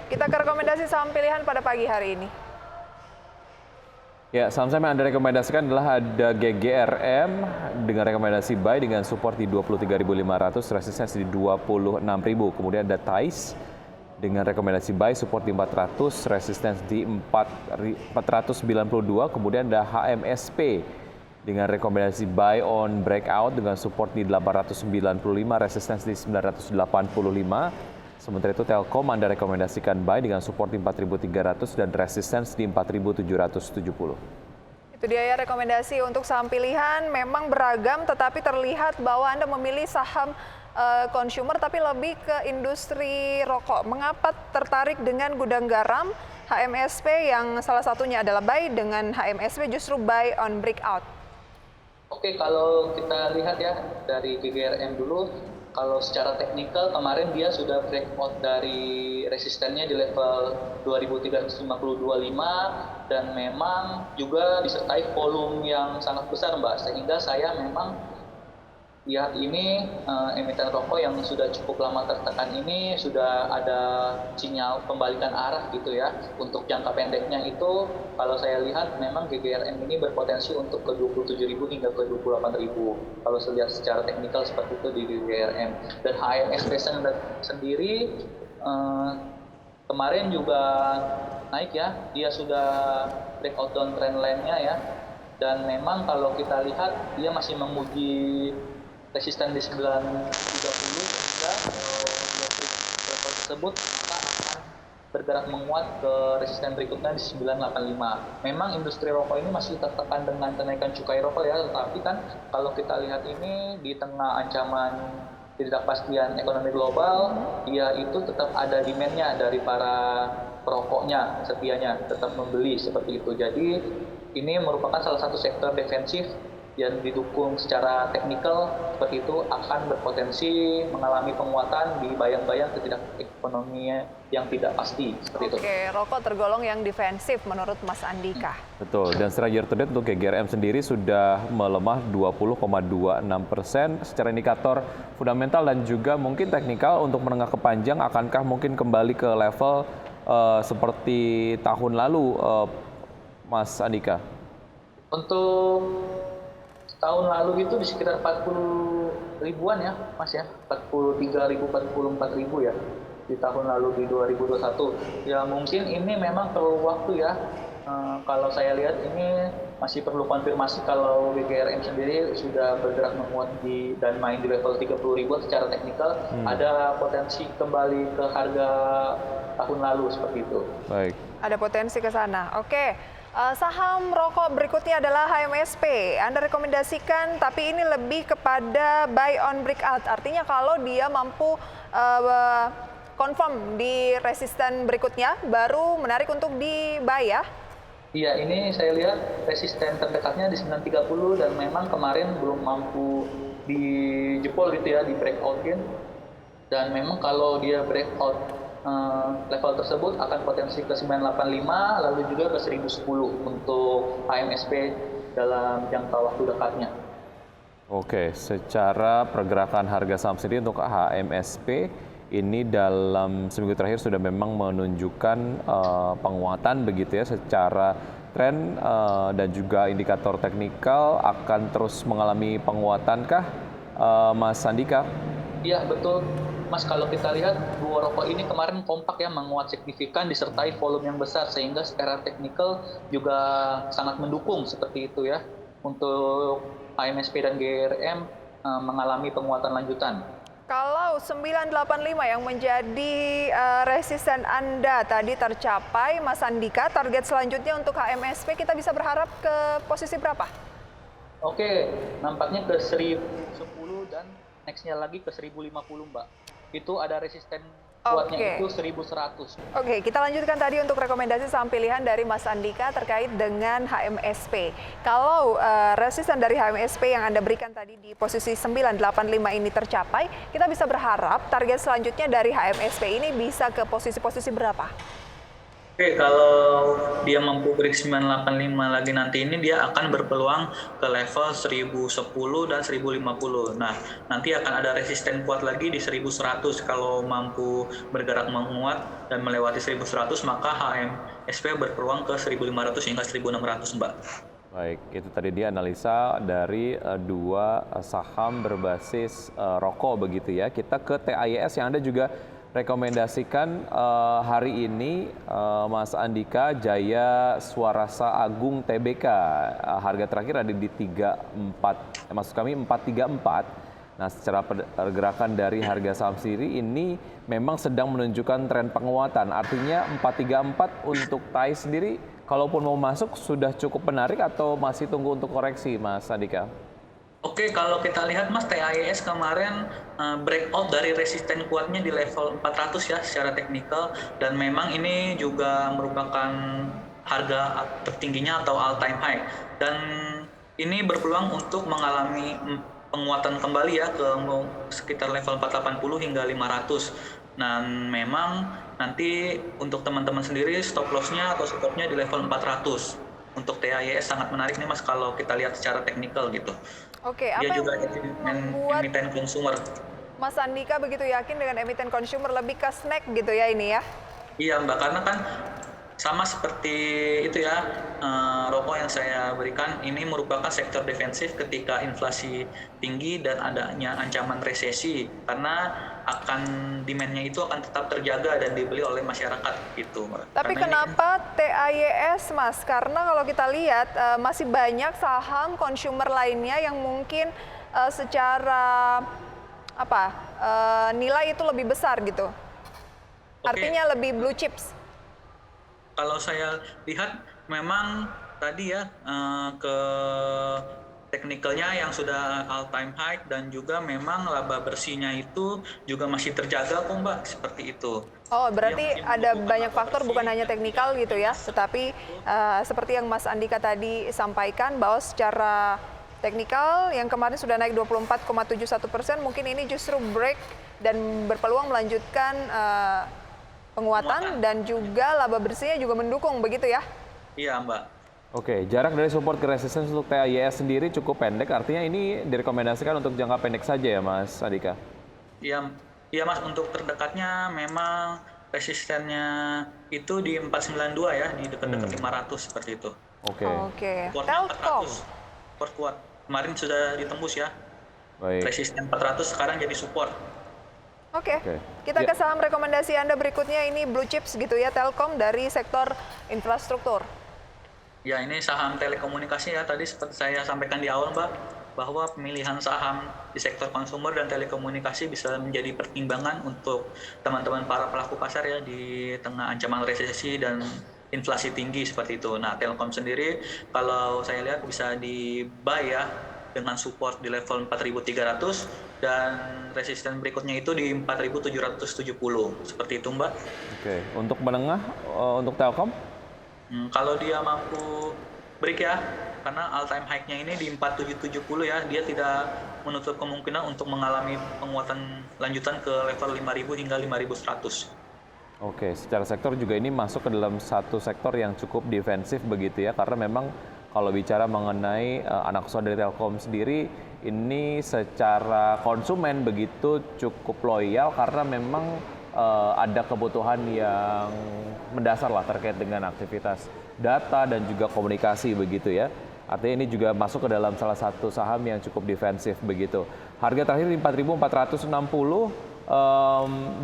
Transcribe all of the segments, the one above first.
kita ke rekomendasi saham pilihan pada pagi hari ini. Ya, saham-saham yang Anda rekomendasikan adalah ada GGRM dengan rekomendasi buy dengan support di 23.500, resistensi di 26.000. Kemudian ada TAIS dengan rekomendasi buy, support di 400, resistensi di 492. Kemudian ada HMSP dengan rekomendasi buy on breakout dengan support di 895, resistensi di 985. Sementara itu Telkom Anda rekomendasikan buy dengan support di 4.300 dan resistance di 4.770. Itu dia ya rekomendasi untuk saham pilihan, memang beragam tetapi terlihat bahwa Anda memilih saham consumer tapi lebih ke industri rokok. Mengapa tertarik dengan gudang garam, HMSP yang salah satunya adalah buy, dengan HMSP justru buy on breakout? Oke, kalau kita lihat ya dari GGRM dulu, kalau secara teknikal kemarin dia sudah breakout dari resistennya di level 2352.5 dan memang juga disertai volume yang sangat besar Mbak, sehingga saya memang lihat ini emiten rokok yang sudah cukup lama tertekan ini sudah ada sinyal pembalikan arah gitu ya. Untuk jangka pendeknya itu kalau saya lihat memang GGRM ini berpotensi untuk ke 27.000 hingga ke 28.000 kalau saya lihat secara teknikal seperti itu di GGRM. Dan HMSP sendiri kemarin juga naik ya, dia sudah breakout down trend line-nya ya, dan memang kalau kita lihat dia masih memuji resisten di 930 sehingga level tersebut maka akan bergerak menguat ke resisten berikutnya di 985. Memang industri rokok ini masih tertekan dengan kenaikan cukai rokok ya, tetapi kan kalau kita lihat ini di tengah ancaman ketidakpastian ekonomi global, dia itu tetap ada demand-nya dari para perokoknya, setianya tetap membeli seperti itu. Jadi ini merupakan salah satu sektor defensif yang didukung secara teknikal seperti itu akan berpotensi mengalami penguatan di bayang-bayang ketidakekonomian yang tidak pasti seperti itu. Oke, rokok tergolong yang defensif menurut Mas Andika. Betul, dan secara year to date untuk GGRM sendiri sudah melemah 20,26%. Secara indikator fundamental dan juga mungkin teknikal untuk menengah ke panjang, akankah mungkin kembali ke level seperti tahun lalu, Mas Andika? Untuk tahun lalu itu di sekitar 40 ribuan ya Mas ya, 43.000, 44.000 ya di tahun lalu di 2021. Ya mungkin ini memang perlu waktu ya, kalau saya lihat ini masih perlu konfirmasi kalau GGRM sendiri sudah bergerak menguat dan main di level 30 ribuan secara teknikal, ada potensi kembali ke harga tahun lalu seperti itu. Baik. Ada potensi ke sana. Oke. Saham rokok berikutnya adalah HMSP. Anda rekomendasikan, tapi ini lebih kepada buy on breakout. Artinya kalau dia mampu confirm di resisten berikutnya, baru menarik untuk di buy ya? Iya, ini saya lihat resisten terdekatnya di 930 dan memang kemarin belum mampu dijebol gitu ya, di breakoutin. Dan memang kalau dia breakout level tersebut akan potensi ke 985 lalu juga ke 1010 untuk HMSP dalam jangka waktu dekatnya. Oke, secara pergerakan harga saham sendiri untuk HMSP ini dalam seminggu terakhir sudah memang menunjukkan penguatan begitu ya, secara tren dan juga indikator teknikal akan terus mengalami penguatankah, Mas Andika? Iya betul Mas, kalau kita lihat dua rokok ini kemarin kompak ya, menguat signifikan disertai volume yang besar sehingga secara teknikal juga sangat mendukung seperti itu ya untuk HMSP dan GRM mengalami penguatan lanjutan. Kalau 985 yang menjadi resisten Anda tadi tercapai, Mas Andika, target selanjutnya untuk HMSP kita bisa berharap ke posisi berapa? Oke, nampaknya ke 1010 dan next-nya lagi ke 1050 Mbak. Itu ada resisten kuatnya itu 1100. Oke, kita lanjutkan tadi untuk rekomendasi saham pilihan dari Mas Andika terkait dengan HMSP. Kalau resisten dari HMSP yang Anda berikan tadi di posisi 985 ini tercapai, kita bisa berharap target selanjutnya dari HMSP ini bisa ke posisi-posisi berapa? Oke, kalau dia mampu break 985 lagi nanti ini dia akan berpeluang ke level 1010 dan 1050. Nah, nanti akan ada resisten kuat lagi di 1100 kalau mampu bergerak menguat dan melewati 1100 maka HMSP berpeluang ke 1500 hingga 1600, Mbak. Baik, itu tadi dia analisa dari dua saham berbasis rokok begitu ya. Kita ke TAYS yang Anda juga rekomendasikan hari ini, Mas Andika, Jaya Swarasa Agung Tbk. Harga terakhir ada di 34, maksud kami 434. Nah, secara pergerakan dari harga saham sendiri ini memang sedang menunjukkan tren penguatan. Artinya 434 untuk TAI sendiri, kalaupun mau masuk sudah cukup menarik atau masih tunggu untuk koreksi, Mas Andika? Oke, kalau kita lihat Mas, TAIS kemarin breakout dari resisten kuatnya di level 400 ya secara teknikal, dan memang ini juga merupakan harga tertingginya atau all time high, dan ini berpeluang untuk mengalami penguatan kembali ya ke sekitar level 480 hingga 500. Dan memang nanti untuk teman-teman sendiri stop loss-nya atau stop-nya di level 400. Untuk TAIS sangat menarik nih Mas kalau kita lihat secara teknikal gitu. Oke, Dia apa yang juga membuat emiten konsumer. Mas Andika begitu yakin dengan emiten consumer, lebih ke snack gitu ya ini ya? Iya Mbak, karena kan sama seperti itu ya, rokok yang saya berikan ini merupakan sektor defensif ketika inflasi tinggi dan adanya ancaman resesi, karena akan demand-nya itu akan tetap terjaga dan dibeli oleh masyarakat gitu Mbak. Tapi Karena kenapa TAYS Mas? Karena kalau kita lihat masih banyak saham consumer lainnya yang mungkin secara nilai itu lebih besar gitu. Artinya lebih blue chips. kalau saya lihat memang tadi ya ke teknikalnya yang sudah all time high dan juga memang laba bersihnya itu juga masih terjaga kok Mbak, seperti itu. Oh, berarti Yang ada membutuhkan banyak laba faktor bersih. bukan hanya teknikal gitu ya, tetapi seperti yang Mas Andika tadi sampaikan bahwa secara teknikal yang kemarin sudah naik 24,71%, mungkin ini justru break dan berpeluang melanjutkan penguatan dan juga laba bersihnya juga mendukung begitu ya? Iya Mbak. Oke, jarak dari support ke resistance untuk TAYS sendiri cukup pendek, artinya ini direkomendasikan untuk jangka pendek saja ya Mas Andika? Iya, iya Mas, untuk terdekatnya memang resistennya itu di 492 ya, di dekat-dekat 500 seperti itu. Oke, Oke, Supportnya Telkom. 400, support kuat. Kemarin sudah ditembus ya, baik. resisten 400 sekarang jadi support. Oke, Oke. kita Ya. ke saham rekomendasi Anda berikutnya, ini blue chips gitu ya, Telkom dari sektor infrastruktur. Ya, ini saham telekomunikasi ya, tadi seperti saya sampaikan di awal Mbak, bahwa pemilihan saham di sektor konsumer dan telekomunikasi bisa menjadi pertimbangan untuk teman-teman para pelaku pasar ya di tengah ancaman resesi dan inflasi tinggi seperti itu. Nah, Telkom sendiri kalau saya lihat bisa di buy ya dengan support di level 4.300 dan resisten berikutnya itu di 4.770 seperti itu Mbak. Oke, untuk menengah, untuk Telkom? Kalau dia mampu break ya, karena all time high-nya ini di 4770 ya, dia tidak menutup kemungkinan untuk mengalami penguatan lanjutan ke level 5000 hingga 5100. Oke, secara sektor juga ini masuk ke dalam satu sektor yang cukup defensif begitu ya, karena memang kalau bicara mengenai anak usaha dari Telkom sendiri, ini secara konsumen begitu cukup loyal karena memang ada kebutuhan yang mendasar lah terkait dengan aktivitas data dan juga komunikasi begitu ya. Artinya ini juga masuk ke dalam salah satu saham yang cukup defensif begitu. Harga terakhir di 4.460,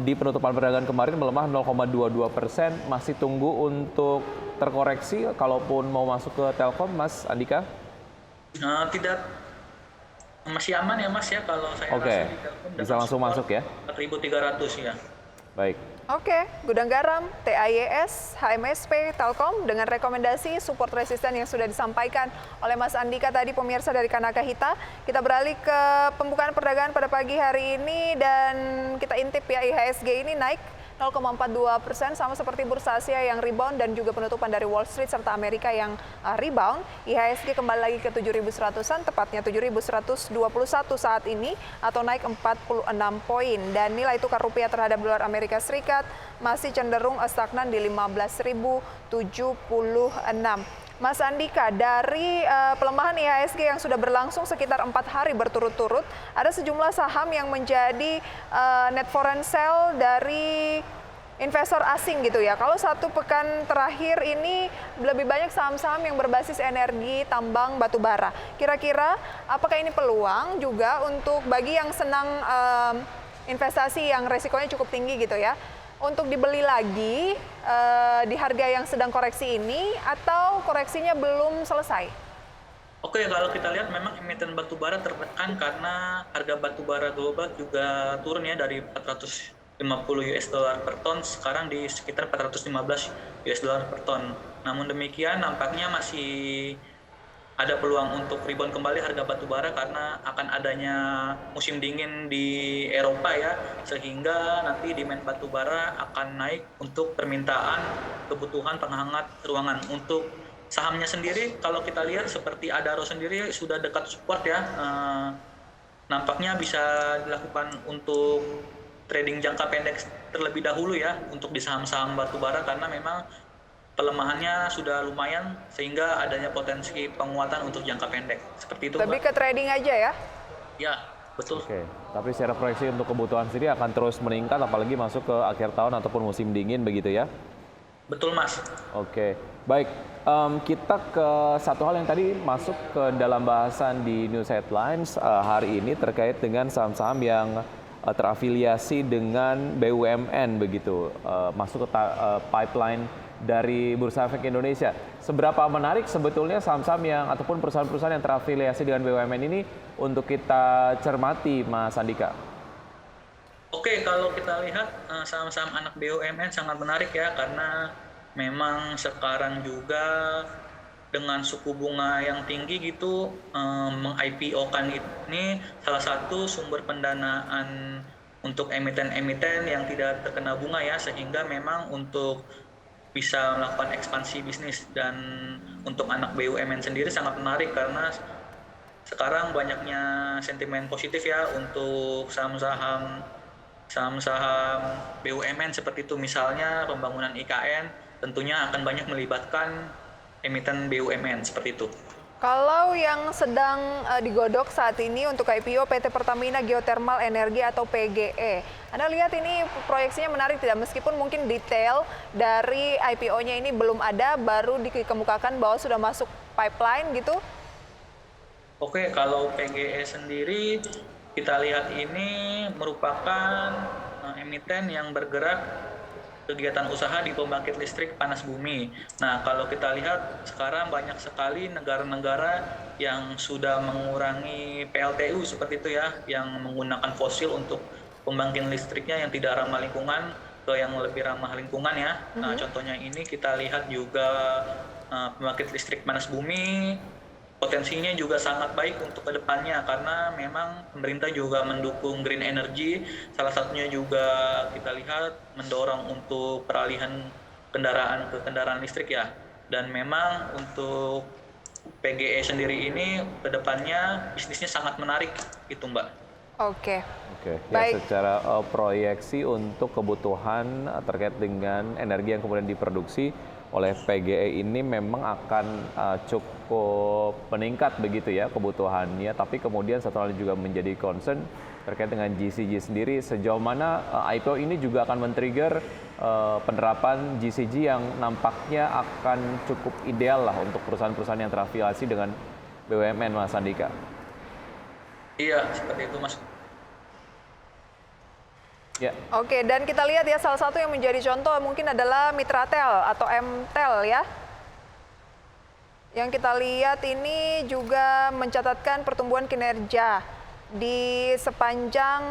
di penutupan perdagangan kemarin melemah 0,22%, masih tunggu untuk terkoreksi kalaupun mau masuk ke Telkom, Mas Andika? Tidak, masih aman ya Mas ya kalau saya Oke, rasa di Telkom bisa langsung support masuk ya? 4.300 ya. Baik. Oke, Gudang Garam, TAYS, HMSP, Telkom dengan rekomendasi support resisten yang sudah disampaikan oleh Mas Andika tadi, pemirsa dari Kanaka Hita. Kita beralih ke pembukaan perdagangan pada pagi hari ini dan kita intip ya, IHSG ini naik 0,42%, sama seperti bursa Asia yang rebound dan juga penutupan dari Wall Street serta Amerika yang rebound. IHSG kembali lagi ke 7.100-an, tepatnya 7.121 saat ini, atau naik 46 poin. Dan nilai tukar rupiah terhadap dolar Amerika Serikat masih cenderung stagnan di 15.076. Mas Andika, dari pelemahan IHSG yang sudah berlangsung sekitar 4 hari berturut-turut, ada sejumlah saham yang menjadi net foreign sale dari investor asing gitu ya. Kalau satu pekan terakhir ini lebih banyak saham-saham yang berbasis energi, tambang, batu bara. Kira-kira apakah ini peluang juga untuk bagi yang senang investasi yang resikonya cukup tinggi gitu ya, untuk dibeli lagi di harga yang sedang koreksi ini, atau koreksinya belum selesai? Oke, kalau kita lihat memang emiten batubara tertekan karena harga batubara global juga turun ya, dari 450 US dollar per ton sekarang di sekitar 415 US dollar per ton. Namun demikian nampaknya masih ada peluang untuk rebound kembali harga batubara karena akan adanya musim dingin di Eropa ya, sehingga nanti demand batubara akan naik untuk permintaan kebutuhan penghangat ruangan. Untuk sahamnya sendiri, kalau kita lihat seperti Adaro sendiri sudah dekat support ya, nampaknya bisa dilakukan untuk trading jangka pendek terlebih dahulu ya untuk di saham-saham batubara, karena memang pelemahannya sudah lumayan sehingga adanya potensi penguatan untuk jangka pendek. Seperti itu, Lebih ke trading aja ya? Ya, betul. Oke, tapi secara proyeksi untuk kebutuhan sendiri akan terus meningkat, apalagi masuk ke akhir tahun ataupun musim dingin begitu ya? Betul, Mas. Oke, baik. Kita ke satu hal yang tadi masuk ke dalam bahasan di News Headlines hari ini terkait dengan saham-saham yang terafiliasi dengan BUMN begitu, masuk ke pipeline dari Bursa Efek Indonesia. Seberapa menarik sebetulnya saham-saham yang ataupun perusahaan-perusahaan yang terafiliasi dengan BUMN ini untuk kita cermati, Mas Andika? Oke, kalau kita lihat saham-saham anak BUMN sangat menarik ya, karena memang sekarang juga dengan suku bunga yang tinggi gitu, meng-IPO-kan ini salah satu sumber pendanaan untuk emiten-emiten yang tidak terkena bunga ya, sehingga memang untuk bisa melakukan ekspansi bisnis. Dan untuk anak BUMN sendiri sangat menarik karena sekarang banyaknya sentimen positif ya untuk saham-saham BUMN seperti itu. Misalnya pembangunan IKN tentunya akan banyak melibatkan emiten BUMN seperti itu. Kalau yang sedang digodok saat ini untuk IPO PT Pertamina Geothermal Energi atau PGE, Anda lihat ini proyeksinya menarik tidak? Meskipun mungkin detail dari IPO-nya ini belum ada, baru dikemukakan bahwa sudah masuk pipeline gitu. Oke, kalau PGE sendiri kita lihat ini merupakan emiten yang bergerak kegiatan usaha di pembangkit listrik panas bumi. Nah, kalau kita lihat sekarang banyak sekali negara-negara yang sudah mengurangi PLTU seperti itu ya, yang menggunakan fosil untuk pembangkit listriknya yang tidak ramah lingkungan ke yang lebih ramah lingkungan ya. Nah, contohnya ini kita lihat juga pembangkit listrik panas bumi potensinya juga sangat baik untuk kedepannya, karena memang pemerintah juga mendukung green energy. Salah satunya juga kita lihat mendorong untuk peralihan kendaraan ke kendaraan listrik ya. Dan memang untuk PGE sendiri ini kedepannya bisnisnya sangat menarik gitu, Mbak. Oke. Ya, secara proyeksi untuk kebutuhan terkait dengan energi yang kemudian diproduksi oleh PGE ini memang akan cukup meningkat begitu ya kebutuhannya, tapi kemudian satu hal juga menjadi concern terkait dengan GCG sendiri, sejauh mana IPO ini juga akan men-trigger penerapan GCG yang nampaknya akan cukup ideal lah untuk perusahaan-perusahaan yang terafiliasi dengan BUMN, Mas Andika. Iya, seperti itu, Mas. Ya. Oke, dan kita lihat ya, salah satu yang menjadi contoh mungkin adalah Mitratel atau MTEL ya. Yang kita lihat ini juga mencatatkan pertumbuhan kinerja di sepanjang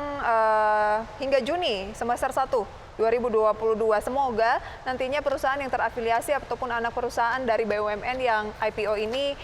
hingga Juni semester 1 2022. Semoga nantinya perusahaan yang terafiliasi ataupun anak perusahaan dari BUMN yang IPO ini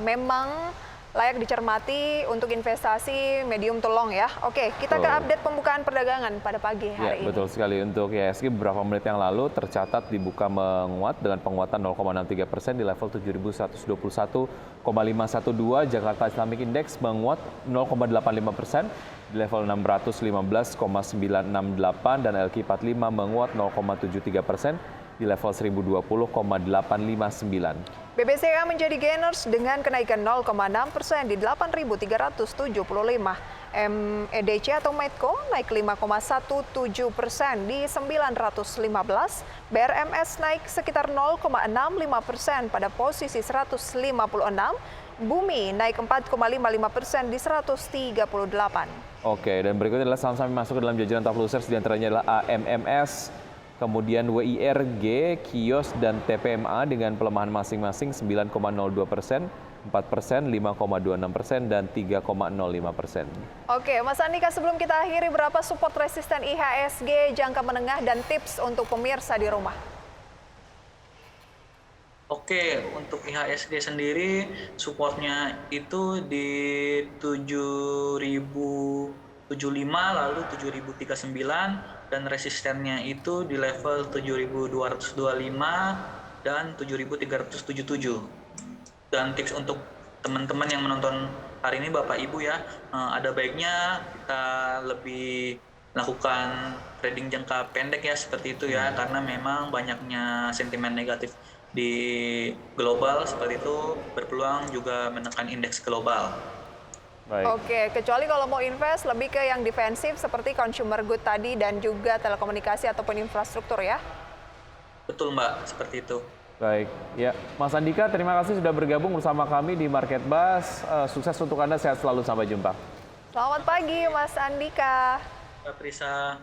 memang layak dicermati untuk investasi medium to long ya. Oke, kita ke Betul. update pembukaan perdagangan pada pagi Ya, hari ini. betul sekali. Untuk IHSG beberapa menit yang lalu tercatat dibuka menguat dengan penguatan 0,63% di level 7.121,512. Jakarta Islamic Index menguat 0,85% di level 615,968 dan LQ45 menguat 0,73% di level 1020,859. BBCA menjadi gainers dengan kenaikan 0,6% di 8.375. MEDC atau Medco naik 5,17% di 915. BRMS naik sekitar 0,65% pada posisi 156. Bumi naik 4,55% di 138. Oke, dan berikutnya adalah saham-saham yang masuk ke dalam jajaran top losers, di antaranya adalah AMMS, kemudian WIRG, Kios, dan TPMA dengan pelemahan masing-masing 9,02%, 4%, 5,26%, dan 3,05%. Oke, Mas Andika, sebelum kita akhiri, berapa support resisten IHSG jangka menengah dan tips untuk pemirsa di rumah? Oke, untuk IHSG sendiri supportnya itu di 7.075 lalu 7.039 dan resistennya itu di level 7.225 dan 7.377. Dan tips untuk teman-teman yang menonton hari ini, Bapak Ibu ya, ada baiknya kita lebih melakukan trading jangka pendek ya, seperti itu ya, karena memang banyaknya sentimen negatif di global seperti itu berpeluang juga menekan indeks global. Baik. Oke, kecuali kalau mau invest lebih ke yang defensif seperti consumer good tadi dan juga telekomunikasi ataupun infrastruktur ya. Betul Mbak, seperti itu. Baik, ya Mas Andika, terima kasih sudah bergabung bersama kami di Market Buzz. Sukses untuk Anda, sehat selalu, sampai jumpa. Selamat pagi Mas Andika. Mbak Prisa.